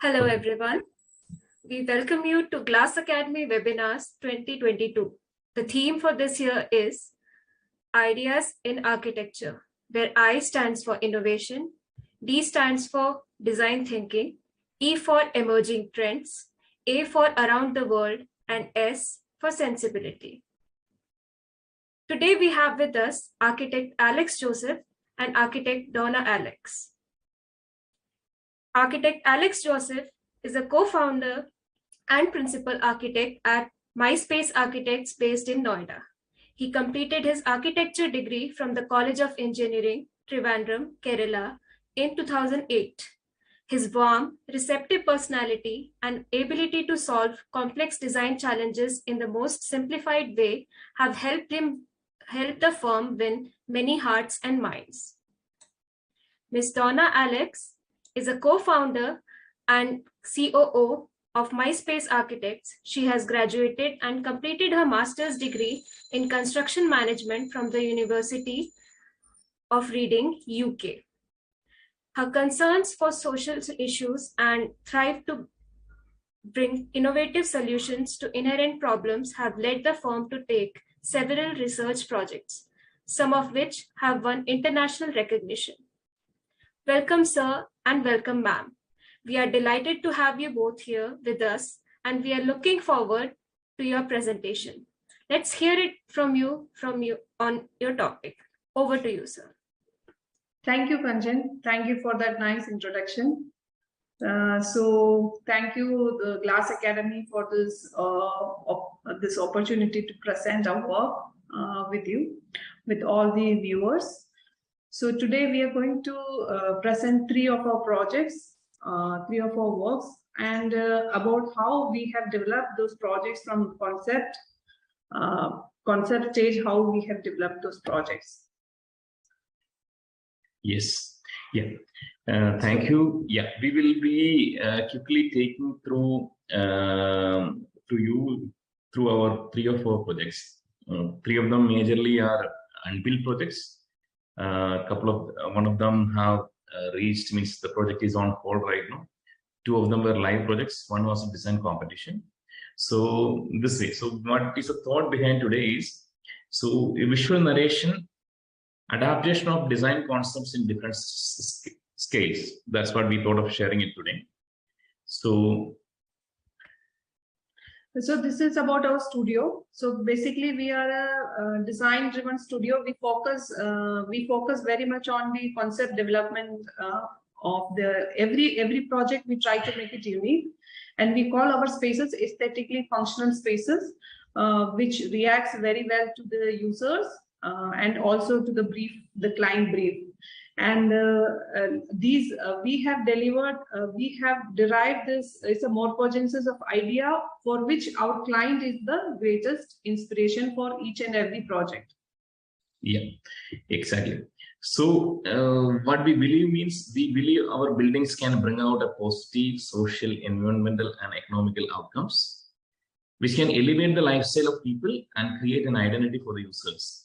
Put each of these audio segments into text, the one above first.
Hello everyone. We welcome you to Glass Academy Webinars 2022. The theme for this year is Ideas in Architecture, where I stands for innovation, D stands for design thinking, E for emerging trends, A for around the world, and S for sensibility. Today we have with us architect Alex Joseph and architect Dona Alex. Architect Alex Joseph is a co-founder and principal architect at MySpace Architects based in Noida. He completed his architecture degree from the College of Engineering, Trivandrum, Kerala in 2008. His warm, receptive personality and ability to solve complex design challenges in the most simplified way have helped the firm win many hearts and minds. Ms. Dona Alex is a co-founder and COO of MySpace Architects. She has graduated and completed her master's degree in construction management from the University of Reading, UK. Her concerns for social issues and thrive to bring innovative solutions to inherent problems have led the firm to take several research projects, some of which have won international recognition. Welcome, sir, and welcome, ma'am. We are delighted to have you both here with us, and we are looking forward to your presentation. Let's hear it from you on your topic. Over to you, sir. Thank you, Kanjan. Thank you for that nice introduction. So thank you, the Glass Academy, for this opportunity to present our work with all the viewers. So today we are going to present three of our projects, three of our works, and about how we have developed those projects from concept stage, how we have developed those projects. Yes. Yeah. Thank you. Yeah, we will be quickly taking through through our three or four projects. Three of them majorly are unbuilt projects. One of them have reached, means the project is on hold right now. Two of them were live projects. One was a design competition. So this way. So what is the thought behind today is, so a visual narration, adaptation of design concepts in different scales. That's what we thought of sharing it today. So this is about our studio. So basically we are a design driven studio. We focus very much on the concept development of every project. We try to make it unique, and we call our spaces aesthetically functional spaces, which reacts very well to the users and also to the client brief. And these we have delivered, we have derived this, it's a morphogenesis of idea for which our client is the greatest inspiration for each and every project. Yeah, exactly. So what we believe means, we believe our buildings can bring out a positive social, environmental and economical outcomes, which can elevate the lifestyle of people and create an identity for the users.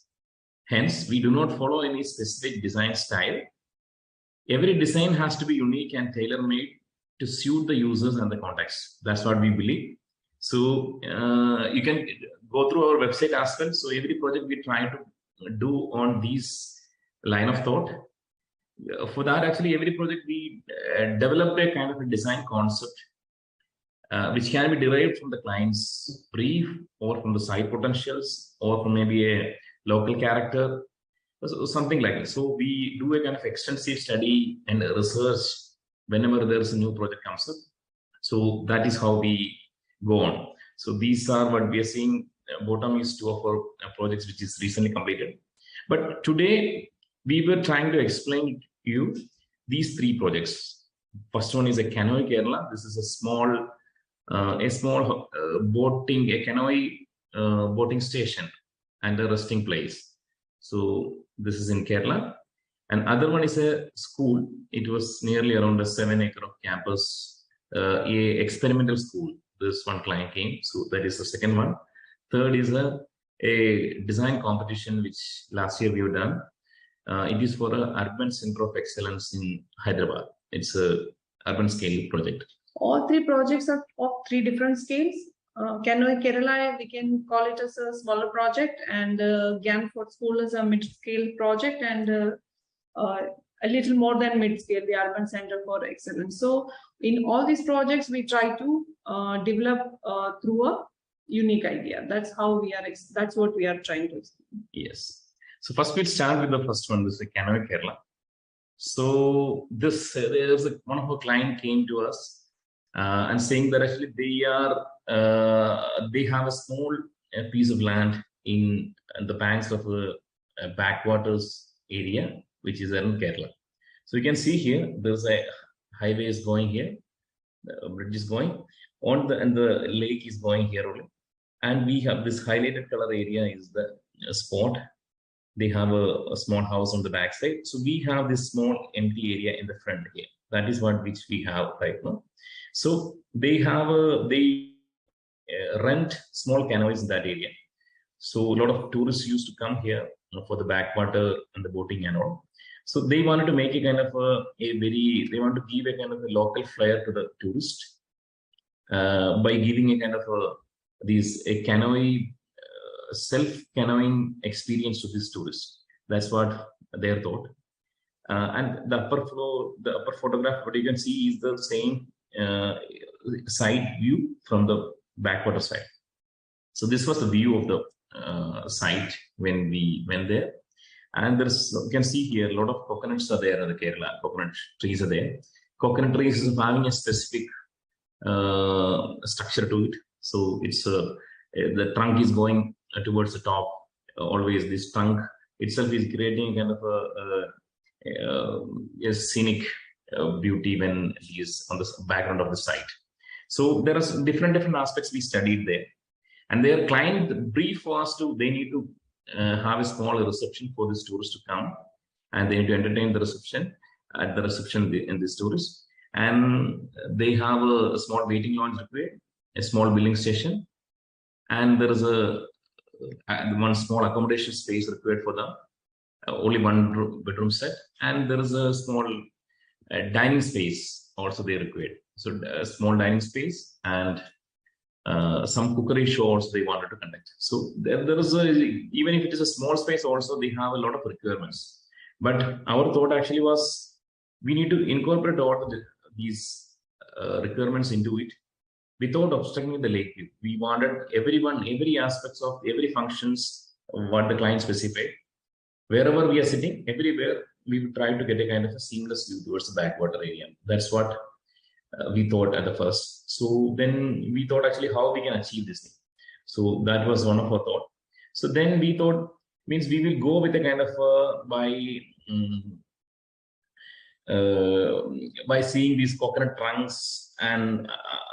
Hence, we do not follow any specific design style. Every design has to be unique and tailor-made to suit the users and the context. That's what we believe. So you can go through our website as well. So every project we try to do on these line of thought. For that, actually, every project we developed a kind of a design concept which can be derived from the client's brief or from the site potentials or from maybe a local character, something like that. So we do a kind of extensive study and research whenever there's a new project comes up. So that is how we go on. So these are what we are seeing. Bottom is two of our projects which is recently completed. But today we were trying to explain to you these three projects. First one is a canoe Kerala. This is a small boating station and a resting place. So this is in Kerala. And other one is a school. It was nearly around a 7-acre of campus, a experimental school. This one client came. So that is the second one. Third is a design competition which last year we have done. It is for an urban center of excellence in Hyderabad. It's a urban scale project. All three projects are of three different scales. Canoe Kerala, we can call it as a smaller project, and GAN for School is a mid-scale project, and a little more than mid-scale, the Urban Center for Excellence. So in all these projects, we try to develop through a unique idea. That's how we are, that's what we are trying to explain. Yes. So first we'll start with the first one, this is Canoe Kerala. So this, there's one of our client came to us and saying that actually they have a small piece of land in the banks of a backwaters area, which is in Kerala. So you can see here, there's a highway is going here, the bridge is going on and the lake is going here only. And we have this highlighted color area is the spot. They have a small house on the back side. So we have this small empty area in the front here. That is what which we have right now. So they have rent small canoes in that area. So a lot of tourists used to come here for the backwater and the boating and all. So they wanted to make a kind of they want to give a kind of a local flair to the tourist by giving a kind of a canoe, self-canoeing experience to this tourist. That's what they thought. And the upper photograph, what you can see is the same side view from the backwater side. So this was the view of the site when we went there. And there's, you can see here, a lot of coconuts are there in the Kerala, coconut trees are there. Coconut trees is having a specific structure to it. So it's the trunk is going towards the top. Always this trunk itself is creating kind of a scenic beauty when it is on the background of the site. So there are different aspects we studied there. And their client brief was they need to have a small reception for this tourist to come, and they need to entertain the reception at the reception in this tourist. And they have a small waiting lounge required, a small billing station, and there is one small accommodation space required for them, only one bedroom set, and there is a small dining space also they required. So a small dining space and some cookery shows they wanted to conduct. So there is even if it is a small space also, they have a lot of requirements. But our thought actually was we need to incorporate all these requirements into it without obstructing the lake view. We wanted every aspects of every functions what the client specified. Wherever we are sitting, everywhere we would try to get a kind of a seamless view towards the backwater area. That's what we thought at the first. So then we thought actually how we can achieve this thing. So that was one of our thought. So then we thought means we will go with a kind of by seeing these coconut trunks and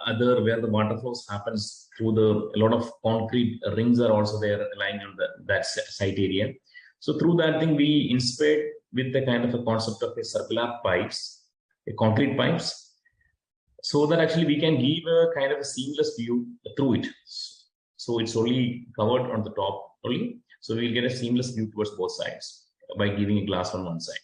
other where the water flows happens through a lot of concrete rings are also there lying on that site area. So through that thing we inspired with the kind of a concept of a circular pipes, a concrete pipes, so that actually we can give a kind of a seamless view through it. So it's only covered on the top only. So we'll get a seamless view towards both sides by giving a glass on one side.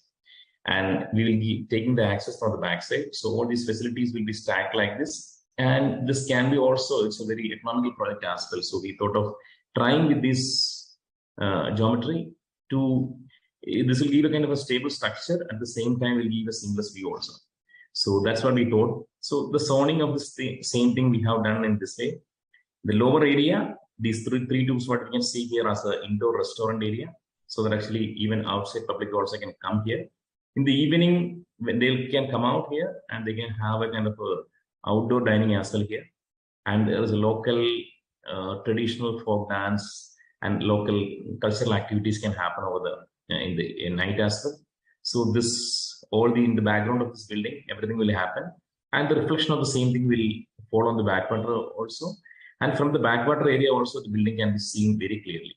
And we will be taking the access from the back side. So all these facilities will be stacked like this. And this can be also, it's a very economical project as well. So we thought of trying with this geometry this will give a kind of a stable structure. At the same time, will give a seamless view also. So that's what we thought. So the zoning of this same thing we have done in this way. The lower area, these three tubes, what you can see here as an indoor restaurant area. So that actually even outside public also can come here. In the evening, when they can come out here and they can have a kind of a outdoor dining as well here. And there is a local traditional folk dance and local cultural activities can happen over in night as well. So this in the background of this building, everything will happen, and the reflection of the same thing will fall on the backwater also. And from the backwater area also, the building can be seen very clearly.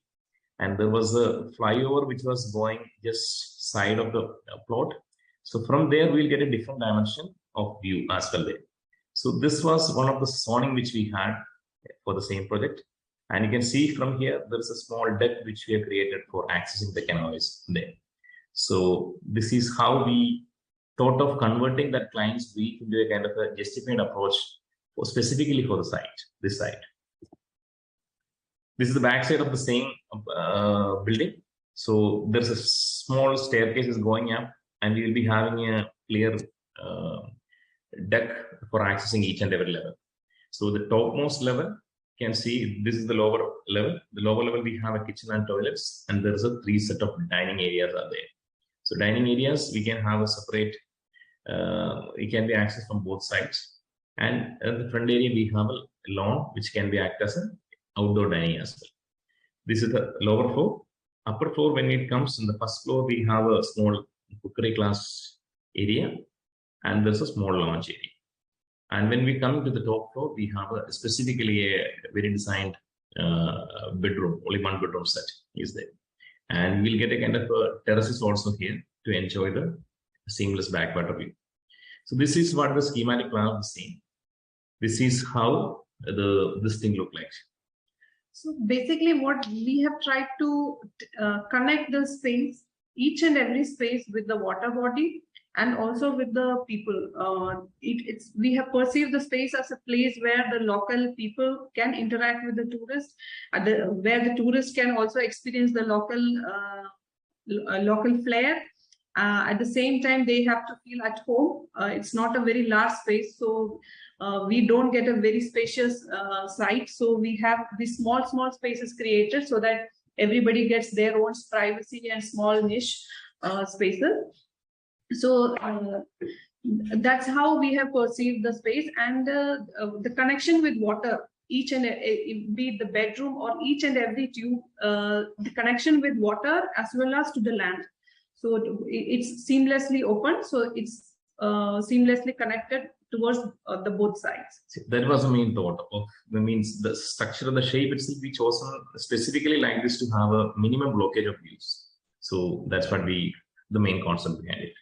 And there was a flyover which was going just side of the plot. So from there, we'll get a different dimension of view as well there. So this was one of the zoning which we had for the same project. And you can see from here, there's a small deck which we have created for accessing the canoes there. So this is how we thought of converting that client's brief into a kind of a justified approach specifically for the site, this site. This is the back side of the same building. So there's a small staircase is going up, and we will be having a clear deck for accessing each and every level. So the topmost level, you can see this is the lower level. The lower level we have a kitchen and toilets, and there is a 3 set of dining areas are there. So dining areas we can have a separate. It can be accessed from both sides, and at the front area we have a lawn which can be acted as an outdoor dining as well. This is the lower floor. Upper floor, when it comes in the first floor, we have a small cookery class area, and there's a small lounge area. And when we come to the top floor, we have specifically a very designed bedroom. Only 1 bedroom set is there, and we'll get a kind of terraces also here to enjoy the seamless backwater view. So this is what the schematic plan of the scene. This is how this thing look like. So basically what we have tried to connect the space, each and every space, with the water body and also with the people. We have perceived the space as a place where the local people can interact with the tourists, where the tourists can also experience the local flair. At the same time, they have to feel at home. It's not a very large space, so we don't get a very spacious site. So we have these small spaces created so that everybody gets their own privacy and small niche spaces. So that's how we have perceived the space, and the connection with water, each and be it the bedroom or each and every tube, the connection with water as well as to the land. So it's seamlessly open, so it's seamlessly connected towards the both sides. That was the main thought of the structure of the shape itself. We chosen specifically like this to have a minimum blockage of views. So that's what the main concept behind it.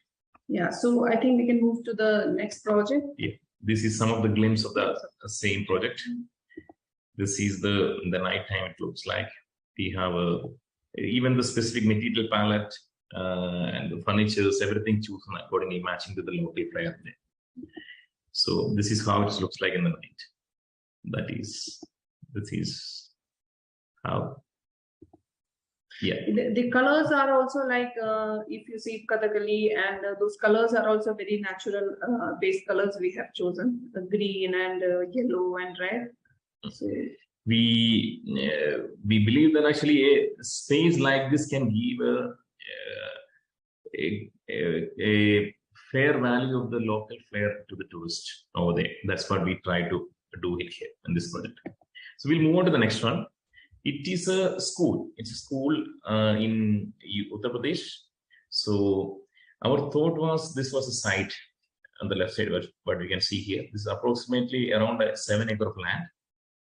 Yeah, so I think we can move to the next project. Yeah, this is some of the glimpse of the same project. This is the night time. It looks like we have even the specific material palette and the furnitures, everything chosen accordingly, matching to the local flair there. So this is how it looks like in the night. This is how. Yeah. The colors are also like, if you see Kathakali, and those colors are also very natural base colors we have chosen, green and yellow and red. So we believe that actually a space like this can give a fair value of the local flair to the tourist over there. That's what we try to do it here in this project. So we'll move on to the next one. It is a school. It's a school in Uttar Pradesh. So our thought was this was a site on the left side, what we can see here. This is approximately around 7 acres of land.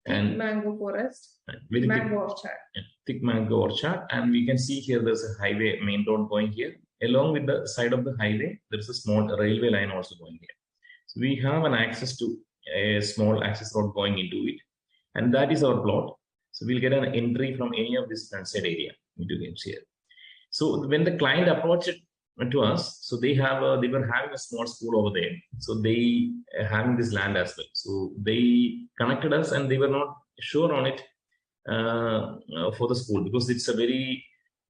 And mango forest, very mango orchard. Thick mango orchard. And we can see here there's a highway, main road going here. Along with the side of the highway, there's a small railway line also going here. So we have an access to a small access road going into it. And that is our plot. So we'll get an entry from any of this front side area into games here. So when the client approached to us, so they were having a small school over there. So they having this land as well. So they connected us, and they were not sure on it for the school, because it's a very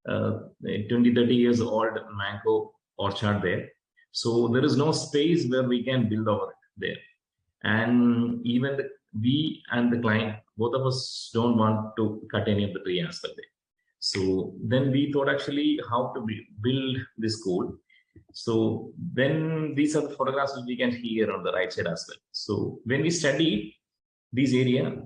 20-30 years old mango orchard there. So there is no space where we can build over there. And even we and the client, both of us don't want to cut any of the tree as well there. So then we thought actually how to build this school. So then these are the photographs which we can see here on the right side as well. So when we study this area,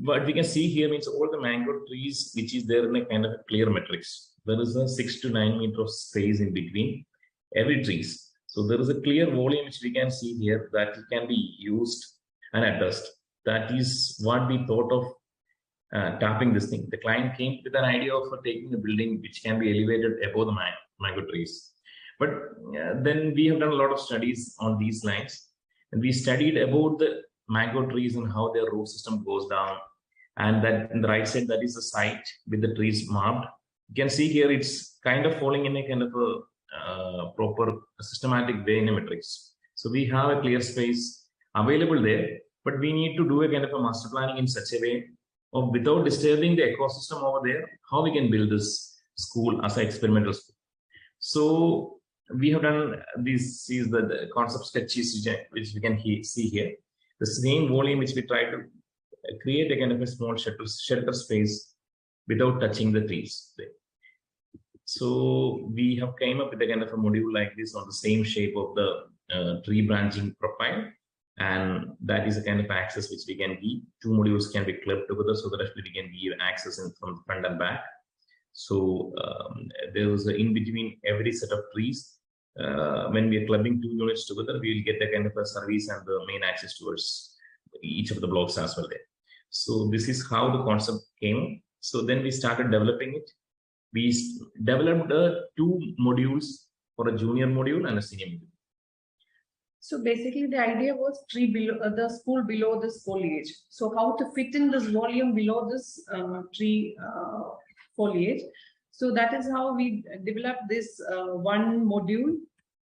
what we can see here means all the mango trees, which is there in a kind of a clear matrix. There is a 6 to 9 meter of space in between every trees. So there is a clear volume which we can see here that can be used and addressed. That is what we thought of tapping this thing. The client came with an idea of taking a building which can be elevated above the mango trees. But then we have done a lot of studies on these lines, and we studied about the mango trees and how their root system goes down. And that in the right side, that is the site with the trees marked. You can see here it's kind of falling in a kind of proper systematic way in a matrix. So we have a clear space available there, but we need to do a kind of a master planning in such a way of without disturbing the ecosystem over there, how we can build this school as an experimental school. So we have done this is the concept sketches which we can see here. The same volume which we try to create a kind of a small shelter space without touching the trees. So we have came up with a kind of a module like this on the same shape of the tree branching profile, and that is a kind of access which we can give. Two modules can be clubbed together so that actually we can give access from front and back. So there is in between every set of trees. When we are clubbing two units together, we will get a kind of a service and the main access towards each of the blocks as well there. So this is how the concept came. So then we started developing it. We developed two modules for a junior module and a senior module. So basically the idea was tree below the school below this foliage. So how to fit in this volume below this tree foliage. So that is how we developed this one module.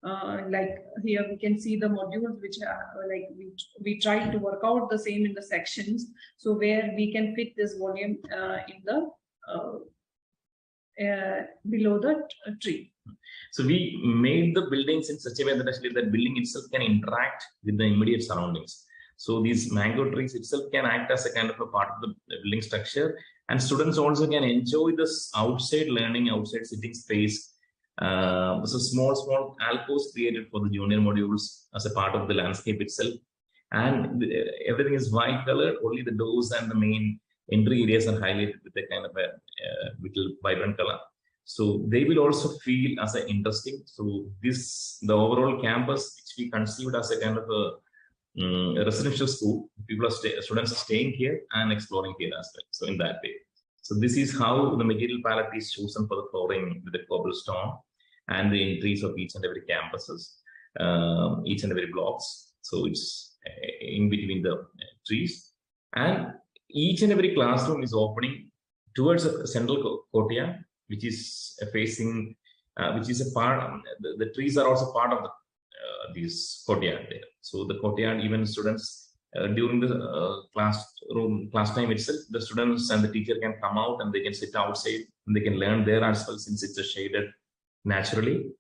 Like here we can see the modules which are like we tried to work out the same in the sections. So where we can fit this volume in the below the tree. So we made the buildings in such a way that actually that building itself can interact with the immediate surroundings. So these mango trees itself can act as a kind of a part of the building structure, and students also can enjoy this outside learning, outside sitting space. So small alcoves created for the junior modules as a part of the landscape itself, and everything is white colored. Only the doors and the main entry areas are highlighted with a kind of a little vibrant color. So they will also feel as a interesting. So the overall campus, which we conceived as a kind of a residential school, students are staying here and exploring here as well. So in that way. So this is how the material palette is chosen for the flooring with the cobblestone and the entries of each and every campuses, each and every blocks. So it's in between the trees, and each and every classroom is opening towards a central courtyard, which is facing, which is a part. The trees are also part of the this courtyard there. So the courtyard, even students during the class time itself, the students and the teacher can come out and they can sit outside and they can learn there as well, since it's a shaded naturally,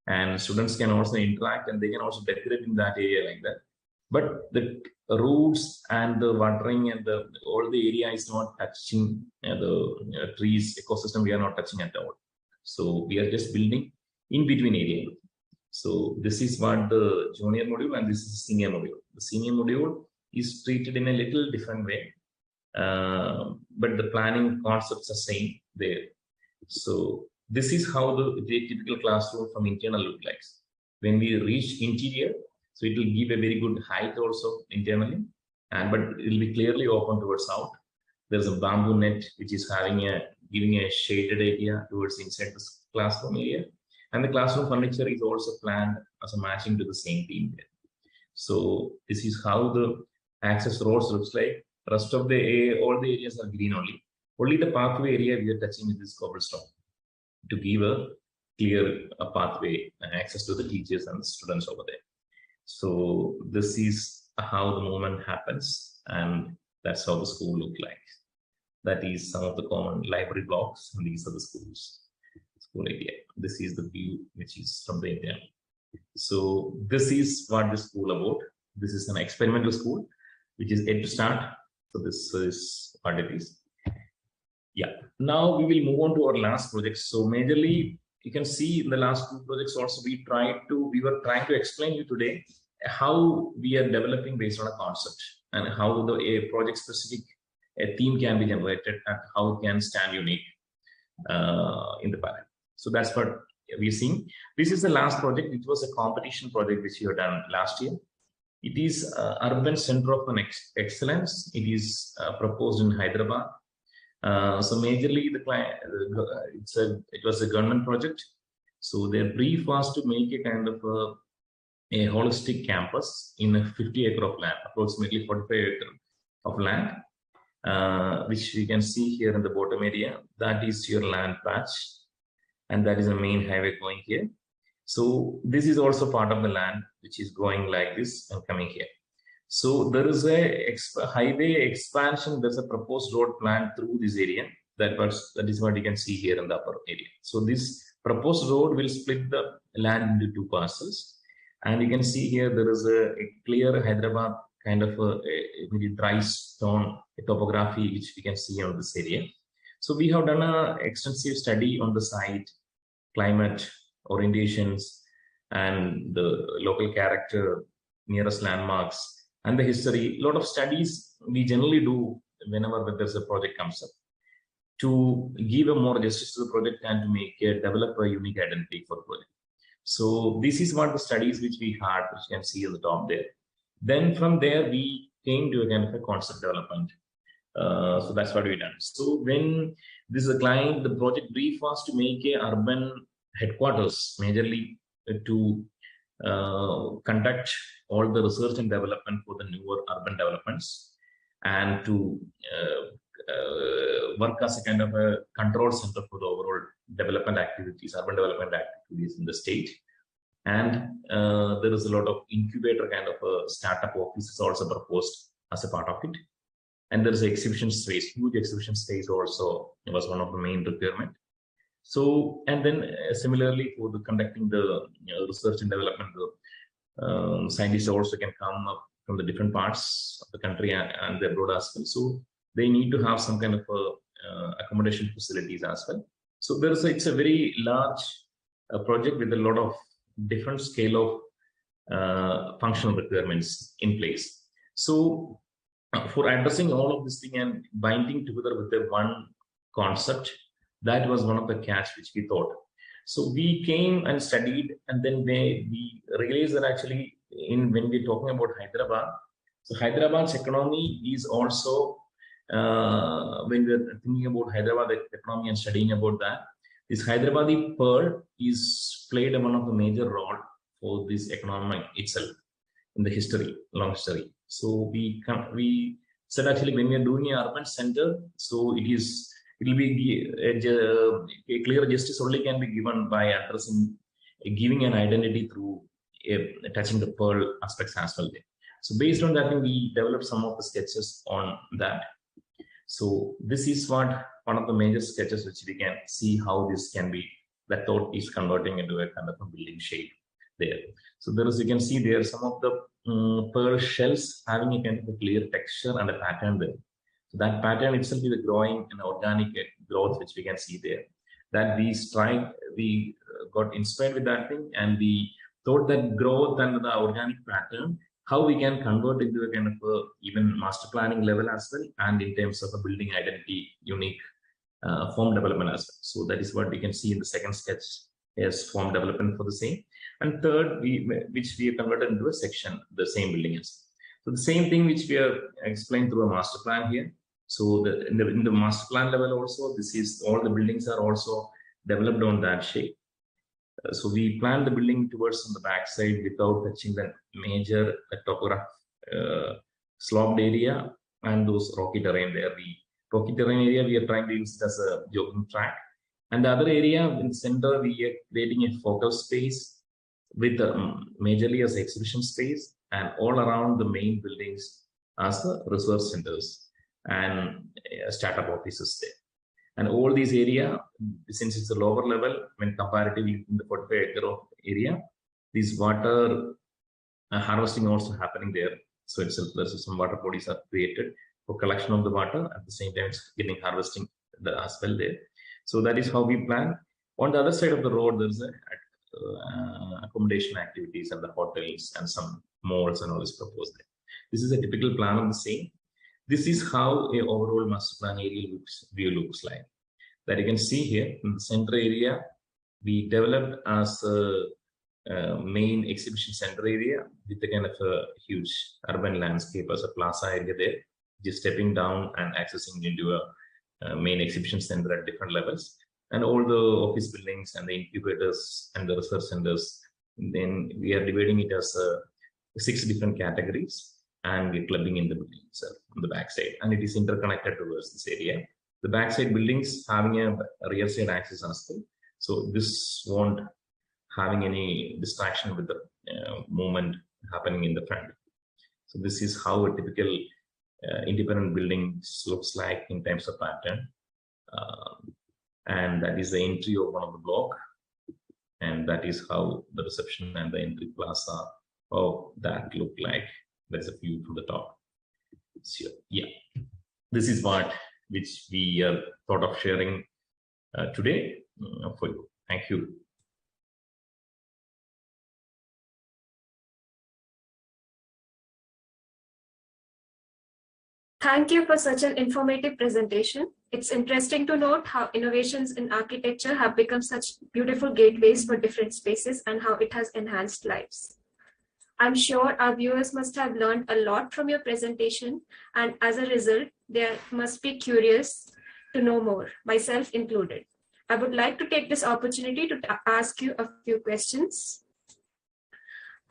and students can also interact and they can also decorate in that area like that. But the roots and the watering and all the area is not touching the trees ecosystem. We are not touching at all. So we are just building in between area. So this is what the junior module, and this is the senior module. The senior module is treated in a little different way, but the planning concepts are same there. So this is how the typical classroom from internal looks like. When we reach interior, so it will give a very good height also internally, but it will be clearly open towards out. There's a bamboo net which is giving a shaded area towards inside the classroom area, and the classroom furniture is also planned as a matching to the same theme there. So this is how the access roads looks like. Rest of the all the areas are green only. Only the pathway area we are touching with this cobblestone to give a clear pathway and access to the teachers and the students over there. So this is how the movement happens, and that's how the school look like. That is some of the common library blocks, and these are the school area. This is the view which is from the internal. So this is what the school about. This is an experimental school which is yet to start. So this is what it is. Yeah. Now we will move on to our last project. So majorly, you can see in the last two projects also we were trying to explain you today how we are developing based on a concept, and how a project specific theme can be generated and how it can stand unique in the panel. So that's what we're seeing. This is the last project. It was a competition project which we have done last year. It is Urban Center of Excellence. It is proposed in Hyderabad. So majorly it was a government project. So their brief was to make a kind of a holistic campus in a 50 acre of land, approximately 45 acre of land, which we can see here in the bottom area. That is your land patch, and that is the main highway going here. So this is also part of the land which is going like this and coming here. So there is a highway expansion. There's a proposed road planned through this area. That is what you can see here in the upper area. So this proposed road will split the land into two parcels. And you can see here there is a clear Hyderabad kind of a very dry stone topography which we can see on this area. So we have done an extensive study on the site, climate, orientations, and the local character, nearest landmarks, and the history. A lot of studies we generally do whenever there's a project comes up to give a more justice to the project and to make it develop a unique identity for the project. So this is what the studies which we had, which you can see at the top there. Then from there we came to a kind of a concept development. So that's what we done. So when this is a client, the project brief was to make a urban headquarters, majorly to conduct all the research and development for the newer urban developments, and to work as a kind of a control center for the overall development activities, urban development activities in the state. And there is a lot of incubator kind of a startup offices also proposed as a part of it. And there is an exhibition space, huge exhibition space also was one of the main requirement. So, and then similarly for the conducting the research and development, the scientists also can come up from the different parts of the country and the abroad as well. So they need to have some kind of accommodation facilities as well. So it's a very large project with a lot of different scale of functional requirements in place. So for addressing all of this thing and binding together with the one concept, that was one of the catch which we thought. So we came and studied, and then we realized that actually when we're talking about Hyderabad, so Hyderabad's economy is also, when we're thinking about Hyderabad economy and studying about that, this Hyderabadi pearl is played one of the major role for this economy itself in the history, long history. So we said actually when we are doing an urban center, so it will be a clear justice only can be given by addressing, giving an identity through touching the pearl aspects as well. So based on that, we developed some of the sketches on that. So this is one of the major sketches which we can see how this can be, that thought is converting into a kind of a building shape there. So there is, you can see there some of the pearl shells having a kind of a clear texture and a pattern there. So that pattern itself is a growing and organic growth which we can see there. That we got inspired with that thing, and we thought that growth and the organic pattern, how we can convert into a kind of even master planning level as well, and in terms of a building identity, unique form development as well. So that is what we can see in the second sketch as form development for the same. And third, which we have converted into a section, the same building is. So the same thing which we have explained through a master plan here. So in the master plan level also, this is all the buildings are also developed on that shape. So we plan the building towards on the backside without touching the major topograph sloped area and those rocky terrain there. The rocky terrain area we are trying to use it as a jogging track, and the other area in the center we are creating a focal space with majorly as exhibition space, and all around the main buildings as the research centers and startup offices there. And all these area, since it's a lower level when comparatively in the 45-acre of area, this water harvesting also happening there. So there's some water bodies are created for collection of the water. At the same time, it's getting harvesting as well there. So that is how we plan. On the other side of the road, there's accommodation activities and the hotels and some malls and all is proposed there. This is a typical plan of the same. This is how a overall master plan area view looks like. That you can see here in the center area, we developed as a main exhibition center area with a kind of a huge urban landscape as a plaza area there, just stepping down and accessing into a main exhibition center at different levels, and all the office buildings and the incubators and the research centers. Then we are dividing it as 6 different categories, and we're clubbing in the building itself on the backside, and it is interconnected towards this area. The backside buildings having a rear side access as well. So this won't having any distraction with the movement happening in the front. So this is how a typical independent building looks like in terms of pattern. And that is the entry of one of the block. And that is how the reception and the entry plaza of that look like. There's a view from the top. So, yeah, this is what which we thought of sharing today for you. Thank you. Thank you for such an informative presentation. It's interesting to note how innovations in architecture have become such beautiful gateways for different spaces and how it has enhanced lives. I'm sure our viewers must have learned a lot from your presentation, and as a result, they must be curious to know more, myself included. I would like to take this opportunity to ask you a few questions.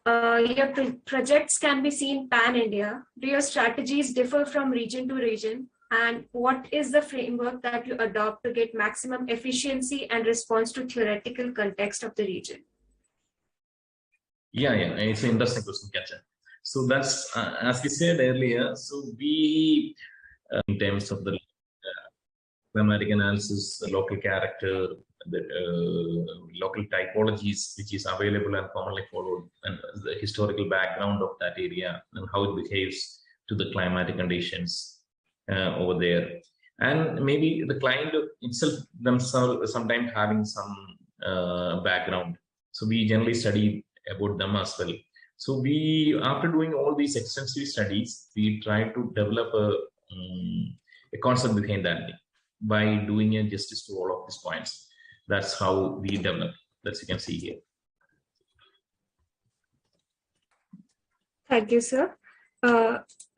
Your projects can be seen pan-India. Do your strategies differ from region to region? And what is the framework that you adopt to get maximum efficiency and response to theoretical context of the region? Yeah, it's an interesting question, Katja. So that's, as we said earlier, so we, in terms of the climatic analysis, the local character, the local typologies which is available and commonly followed, and the historical background of that area and how it behaves to the climatic conditions over there. And maybe the client itself themselves sometimes having some background. So we generally study about them as well. So we, after doing all these extensive studies, we try to develop a concept behind that by doing a justice to all of these points. That's how we develop, that you can see here. Thank you, sir.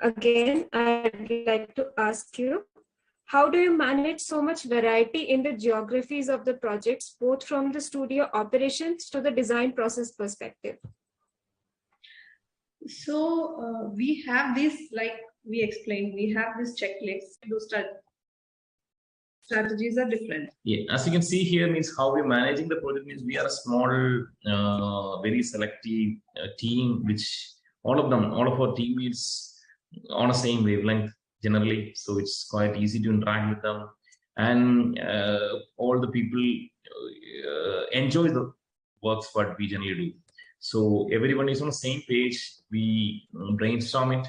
Again, I'd like to ask you, how do you manage so much variety in the geographies of the projects, both from the studio operations to the design process perspective? So we have this, like we explained, we have this checklist. Those strategies are different. Yeah, as you can see here, means how we're managing the project means we are a small, very selective team, which all of our teammates on the same wavelength generally. So it's quite easy to interact with them, and all the people enjoy the works what we generally do. So everyone is on the same page. We brainstorm it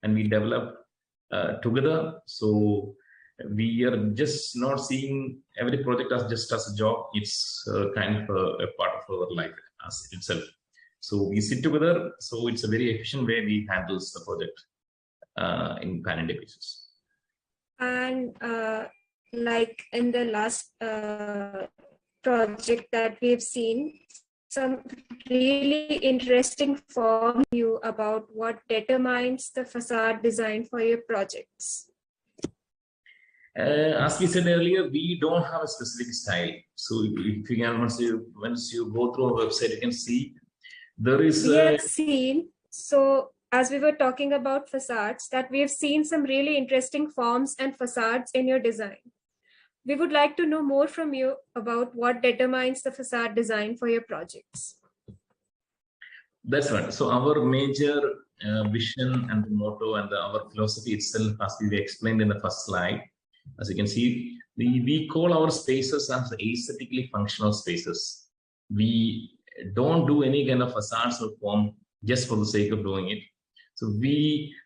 and we develop together. So we are just not seeing every project as just as a job. It's kind of a part of our life as itself. So we sit together. So it's a very efficient way we handle the project in pan-India basis. And like in the last project that we've seen, some really interesting form you about what determines the facade design for your projects. As we said earlier, we don't have a specific style. So if you can, once you go through our website, you can see there is. We have seen, so as we were talking about facades, that we have seen some really interesting forms and facades in your design. We would like to know more from you about what determines the facade design for your projects. That's right. So our major vision and the motto and our philosophy itself, as we explained in the first slide, as you can see, we call our spaces as aesthetically functional spaces. We don't do any kind of facades or form just for the sake of doing it. So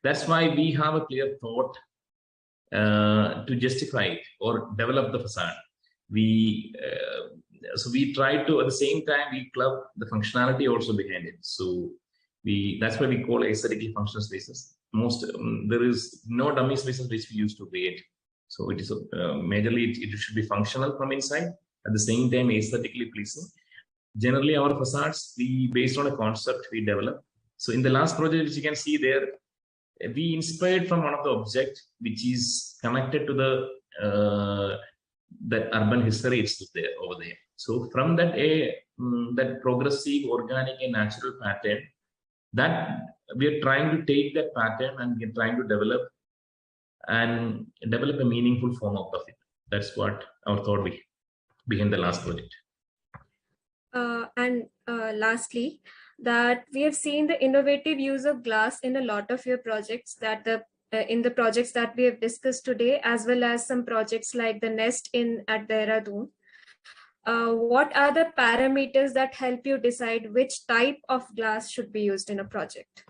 that's why we have a clear thought to justify it or develop the facade. So we try to, at the same time, we club the functionality also behind it. So that's why we call aesthetically functional spaces. There is no dummy spaces which we used to create. So it is majorly it should be functional from inside, at the same time aesthetically pleasing. Generally, our facades based on a concept we develop. So in the last project, which you can see there, we inspired from one of the objects which is connected to the urban history itself there over there. So from that that progressive, organic, and natural pattern, that we are trying to take that pattern and we're trying to develop a meaningful form out of it. That's what our thought behind the last project. And lastly, that we have seen the innovative use of glass in a lot of your projects, that in the projects that we have discussed today, as well as some projects like the Nest in at Dehradun. What are the parameters that help you decide which type of glass should be used in a project?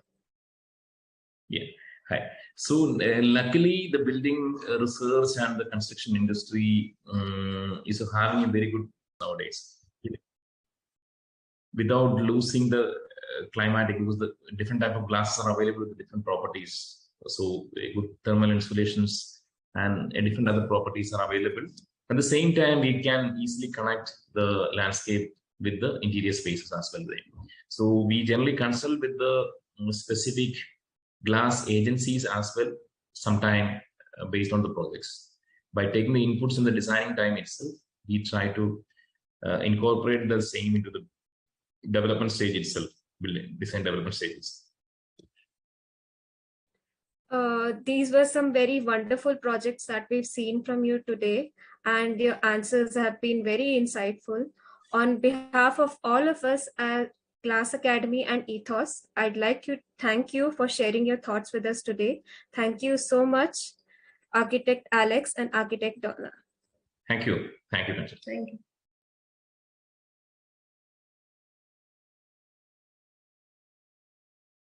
Yeah. Hi. So luckily, the building research and the construction industry is having a very good nowadays. Without losing the climatic, because the different type of glasses are available with different properties. So good thermal insulations and different other properties are available. At the same time, we can easily connect the landscape with the interior spaces as well. So we generally consult with the specific glass agencies as well, sometime based on the projects. By taking the inputs in the designing time itself, we try to incorporate the same into the development stage itself, building design development stages. These were some very wonderful projects that we've seen from you today, and your answers have been very insightful. On behalf of all of us at Glass Academy and Ethos, I'd like to thank you for sharing your thoughts with us today. Thank you so much, Architect Alex and Architect Donna. Thank you. Thank you, Kanchan. Thank you.